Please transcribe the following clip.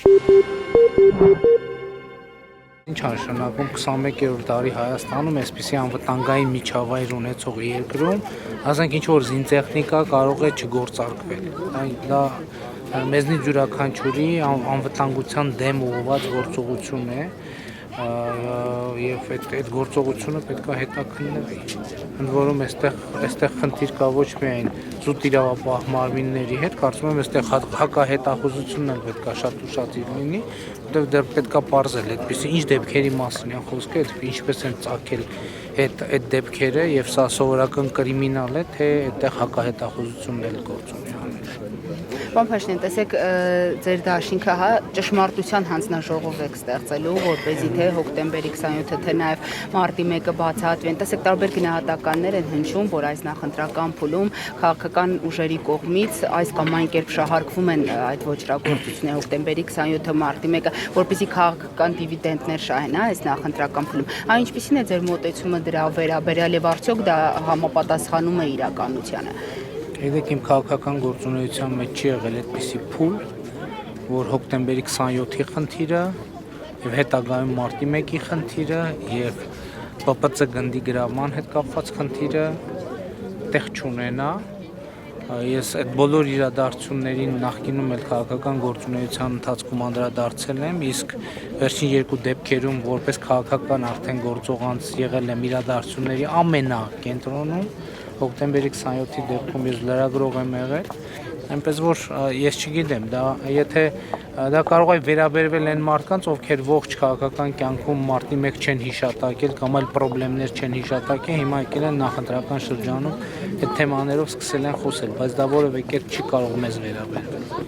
Ինչ նշանակում 21-րդ դարի Հայաստանում այսպիսի անվտանգային միջավայր ունեցող երկրում, ասենք ինչ որ զինտեխնիկա կարող է չգործարկվել։ Դա մեզնից յուրաքանչյուրի անվտանգության դեմ ուղղված գործողություն է, եւ այդ գործողությունը պետք է հետաքննվի։ Ընդ որում այստեղ խնդիր կա ոչ միայն զուտ իրավապահ մարմինների հետ, կարծում եմ այստեղ հակահետախուզությունն էլ պետք է շատ ուշադիր լինի, որտեղ դեռ պետք է պարզել այդպիսի ինչ դեպքերի մասին է խոսքը, ինչպես են ծագել այդ դեպքերը եւ սա սովորական կրիմինալ է, թե այդտեղ հակահետախուզությունն էլ գործ ունի անել։ Պարոն Փաշինյան, տեսեք, ձեր դաշինքը ճշմարտության հանձնաժողով եք ստեղծելու, որպեսզի թե հոկտեմբերի 27-ը, թե նաև մարտի 1-ը բացահայտվեն։ Տեսեք, տարբեր գնահատականներ են հնչում, որ այս նախընտրական փուլում քաղաքական ուժերի կողմից այս կամ այն կերպ շահարկվում են այդ ոճրագործությունները հոկտեմբերի 27-ը, մարտի 1-ը, որպեսզի քաղաքական դիվիդենտներ շահեն այս նախընտրական փուլում։ Այն ինչպիսին է ձեր մոտեցումը դրա վերաբերյալ եւ արդյոք դա համապատասխանում է իրականությանը։ Գիտեք, իմ քաղաքական գործունեության մեջ չի եղել այդպիսի փուլ, որ հոկտեմբերի 27-ի խնդիրը եւ հետագայում մարտի 1-ի խնդիրը եւ ՊՊՑ գնդի գրավման հետ կապված խնդիրը տեղ չունենա։ Ես այդ բոլոր իրադարձություններին նախկինում էլ քաղաքական գործունեության ընթացքում անդրադարձել եմ, իսկ վերջին երկու դեպքերում որպես քաղաքական արդեն գործող անձ եղել եմ իրադարձությունների ամենակենտրոնում, հոկտեմբերի 27-ի դեպքում ես լրագրող եմ եղել, այնպես որ ես չգիտեմ, եթե դա կարող է վերաբերվել այն մարդկանց, ովքեր ողջ քաղաքական կյանքում մարտի 1 չեն հիշատակել կամ այլ խնդիրներ չեն հիշատակել, հիմա եկել են նախընտրական շրջանում այդ թեմաներով սկսել են խոսել, բայց դա որևէ կերպ չի կարող մեզ վերաբերվել։